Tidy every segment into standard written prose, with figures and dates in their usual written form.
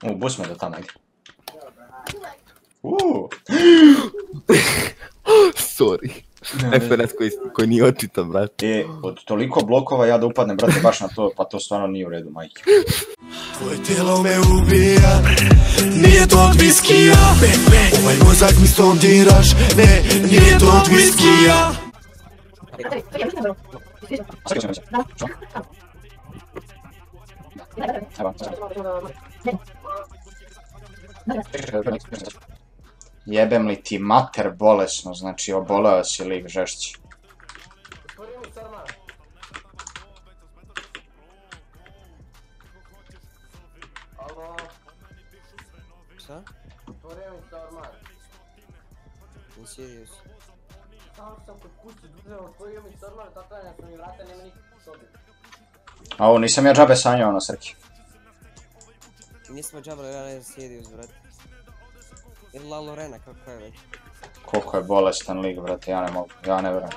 Bus me do tamo negdje. Sorry. FNS koji nije očitan, brate. Od toliko blokova ja da upadnem, brate, baš na to, pa to stvarno nije u redu, majke. Tvoje tijelo me ubija, nije to od viskija. Ovaj mozak mi stondiraš, ne, nije to od viskija. Jebem li ti mater bolesno, znači oboleo si lik žešći. Šta? Otvorio mi se ormar. In serious? Samo sam kod kuće dužao, otvorio mi se ormar, zatvaranja sam mi vrata, nema nikog u sobi. A ovo nisam ja džabe sanjao na Srki. Nismo džabali, ja ne serious, brate. Ili La Lorena, kako je već. Koliko je bolestan lik, brate, ja ne mogu, ja ne vjerujem.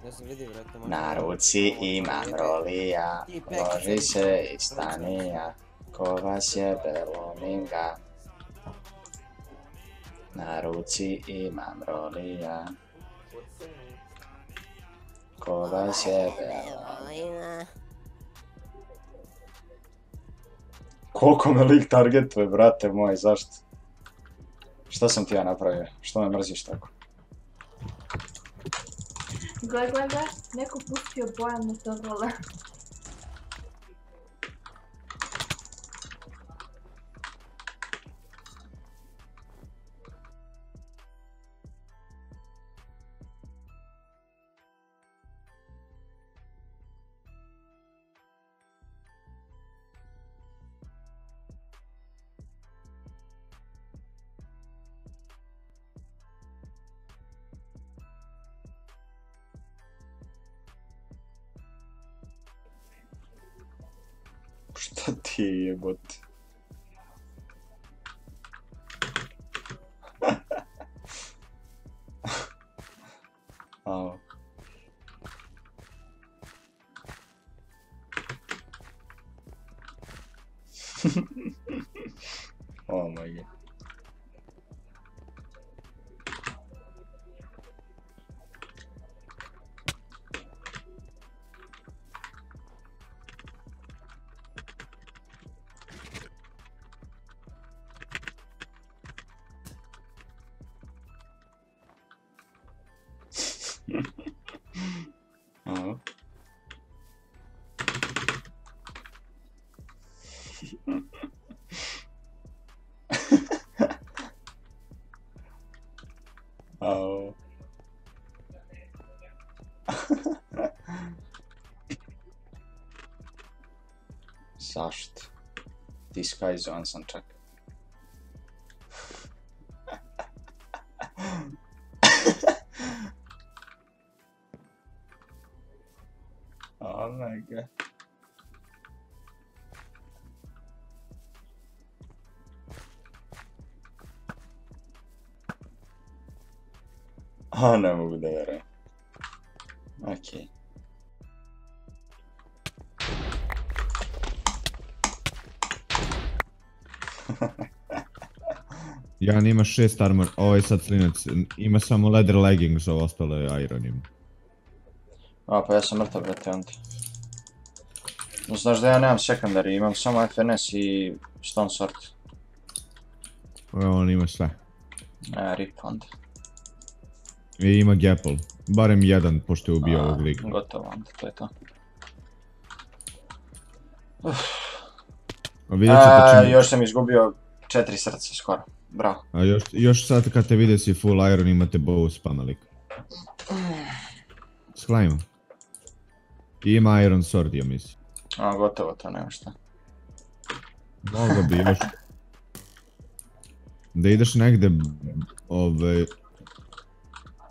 Ne znam, vidi, brate, možda... Na ruci imam rolija, loži se i stanija, ko vas je belominga. Na ruci imam rolija, ko vas je belominga. Koliko me lik targetuje, brate moj, zašto? Šta sam ti ja napravio? Što me mrziš tako? Gle, neko pustio Bojan na to vole. Šta ti je jebote? Ao. Oh my god. Oh. Oh. Zašto? Disguizovan sam čak. Oh my god. A ne mogu da vjerujem. Okej. Jan ima 6 armor, ovo je sad slinac, ima samo leather leggings, ovo ostalo je iron ima. A pa ja sam mrtav, brate, onda. Znaš da ja nemam secondary, imam samo FNS i stone sword. Evo, on ima sve. Rip onda. I ima Gapple, barem jedan, pošto je ubio ovog liga. Gotovo onda, to je to. A vidjet ćete čim... Još sam izgubio 4 srca skoro, bravo. A još sad kad te vide si full iron imate bow spama lik. Sklajmo. I ima iron sword, ja mislim. A gotovo to, nema šta. Mogu bi još... Da ideš negdje,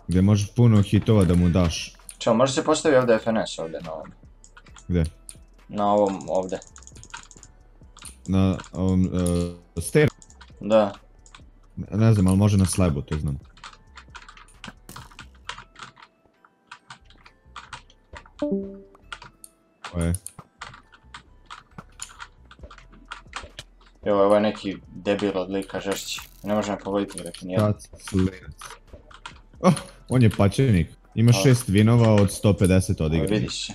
gdje možeš puno hitova da mu daš. Čeo, može se postavi ovdje FNS ovdje na ovom? Gdje? Na ovom ovdje. Na ovom stair? Da. Ne znam, ali može na slabu, to znam. Ovo je. Evo, ovo je neki debil od lika žešći. Ne možemo pogoditi vrati nijedan. Slinac. Oh, on je pačenik. Ima 6 vinova od 150 odigranih. Vidiš se.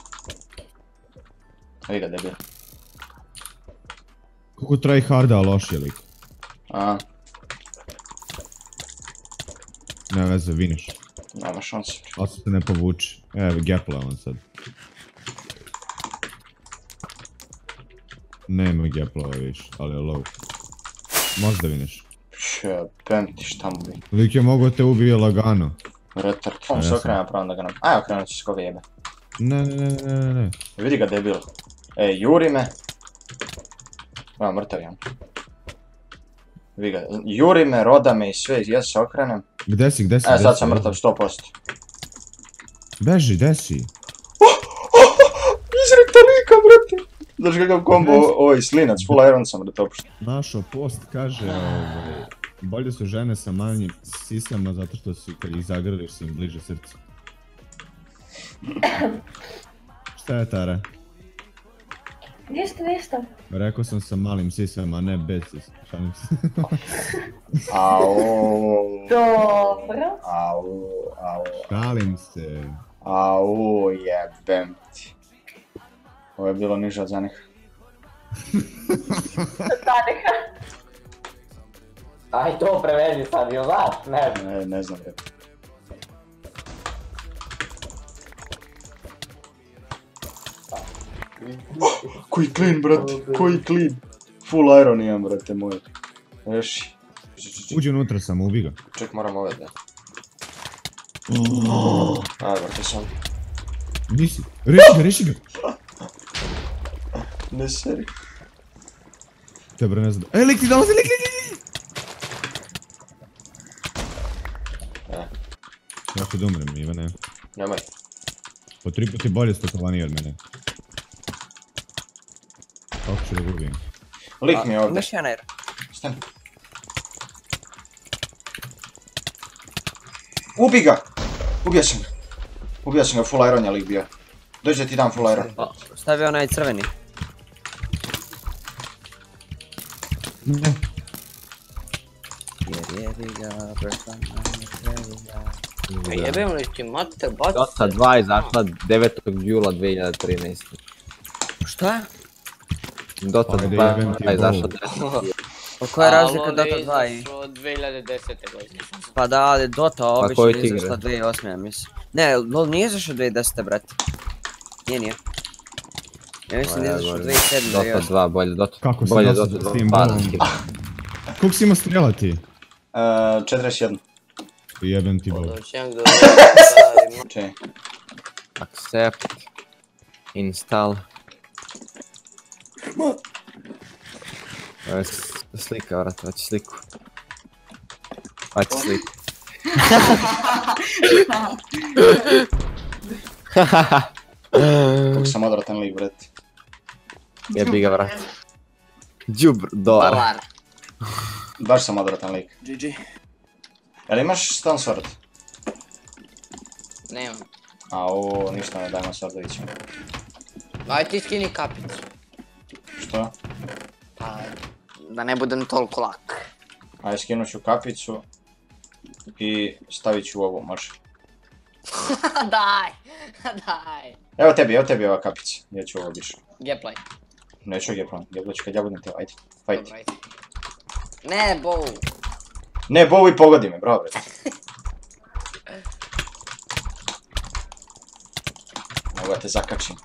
Vidi ga debil. Kako tryharda, loš je lik. Aha, Ne veze, viniš. nema šanse. Ali se ne povuči. Evo, gapla on sad. Nema gaplova više, ali je low. Možda viniš. Jebem ti šta mu bi. Lik je mogo te ubije lagano. Retard. On se okrene napravno da ga nam... Aj, okrenut će se koga jebe. Ne. Vidi ga debil. Juri me. Evo, mrtav je on. Vidi ga, juri me, roda me i sve, ja se okrenem. Gde si? Sad sam mrtav 100%. Beži, gde si? Izrekta lika, brate! Znaš kakav kombo, ovaj slinac, full iron sam da to opušta. Našo post kaže, bolje su žene sa manjim sisama zato što si, kad ih zagrliš, si im bliže srcu. Šta je Tara? Ništa. Rekao sam sa malim sisama, ne bez sisa. Šalim se. Dobro. Šalim se. Jebem ti. Ovo je bilo niže od zanih. Taneha. Aj to prevedi sad, jel znaš? Ne znam. Ne znam. Koji clean, brate, koji clean. Full iron imam, brate moj. Reši. Uđi unutra sam, ubi ga. Ček, moram ove da. Aj, brate, sam. Nisi. Reši ga. Ne seri. Tebra ne znam. Lik ti dolazi, lik. Ja ću da umrem, Ivane. Nemoj. Po 3 puti bolje stotovaniji od mene. Kako ću da ga ubijem? Lik mi je ovdje. Imaš jedan air. Stani. Ubi ga! Ubio sam ga, full iron je lik bio. Dođi da ti dam full iron. Stavio onaj crveni. Ne. Jer jebi ga, bratan, jebi ga. Jebem li ti mate, baci se. Dota 2 je izašla 9. jula 2013. Šta? Dota Ajde, 2 jebem ti je izašla bol. 9. Pa koja je razlika Dota 2 i... Od 2010. godine. Pa da, ali Dota obično koju je ti izašla 2008. ja mislim. Ne, LoL nije izašao 2010. brate. Nije. Ja mislim da je izašao 2007. Dota 2 bolje, Dota Kako se bolje nosi Dota s tim 2 bolom? Koliko si imao strela ti? 41. Jebem ti bol. Doćem do... Čej. Accept. Install. Ovo je slika, vrati, hoći sliku. Hoći sliku. Kako sam odratan lik, brate. Jebi ga, vrati. Džubr, dolar. Baš sam odratan lik. GG. Jel imaš stone sword? Nemam. Ništa ne dajmo swordovića. Aj ti skini kapicu. Što? Pa, da ne budem toliko lak. Ajde, skinut ću kapicu i stavit ću ovu, može. Daj. Evo tebi ova kapica, ja ću ovo više. Gameplay. Neću gameplay ću kad ja budem te, ajde, fight. Dobro, ajde. Ne, bow. Ne, bow i pogodi me, bravo, brate. Evo da te zakačim.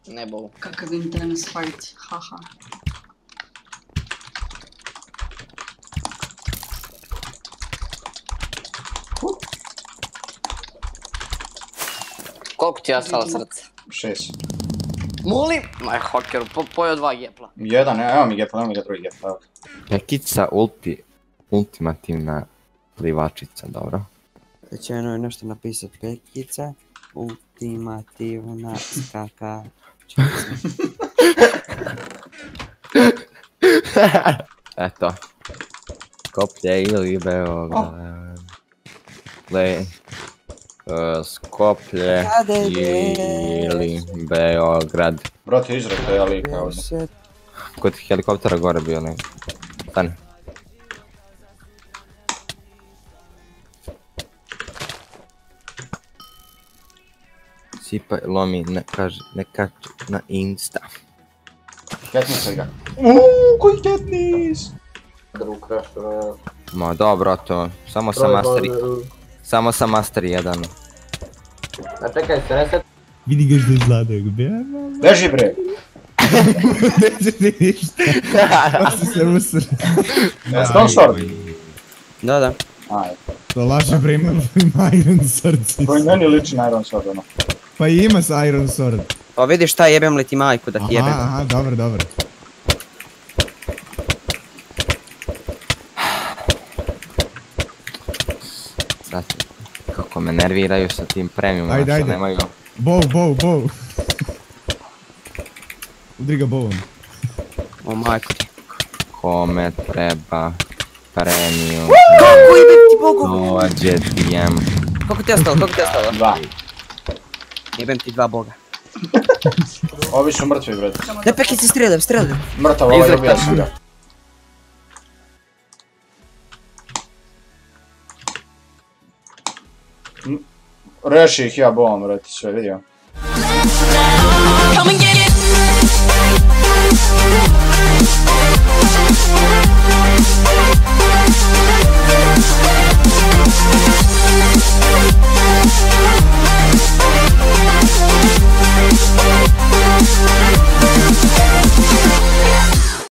Ne, bow. Kakav intense fight, haha. Koliko ti je ostalo srce? 6. Molim! Maj hokeru, pojeo 2 gepla. Jedan, evo mi gepla, evo mi ga drugi gepla, evo. Pekica ultimativna plivačica, dobro. Rečeno je nešto napisat, Pekica, ultimativna skakačica. Eto. Koplje ili Beograd. Le. Skoplje ili Beograd. Brate, izrekao ja lika ovdje. Kod helikoptera gore bio nego. Stani. Sipa lomi, ne kači na Insta. Katniss ga. Koji Katniss? Ma dobro to, samo sam master 1. A čekaj se, ne sad... Vidi ga što izgleda. Beži bre! Neće ti ništa. Pa si se usr. Stone Sword? Da. Ajde. To laže bre, ima Iron Sword. Koji meni liči na Iron Sword ono. Pa ima s Iron Sword. Pa vidiš šta, jebem li ti majku da ti jebem. Aha, dobro. Znate, kako me nerviraju sa tim premiumima što nemaju. Bow. Udri ga bovom. O majko ti. Kome treba premium. Kako jebem ti bogu? Dođe DM. Koliko ti je ostalo? 2. Jebem ti 2 boga. Ovi su mrtvi bre. Ne peki se streljam. Mrtav, ovaj ubija si ga. Reši ih ja bovom, bre, ti sve vidio. Come and get it.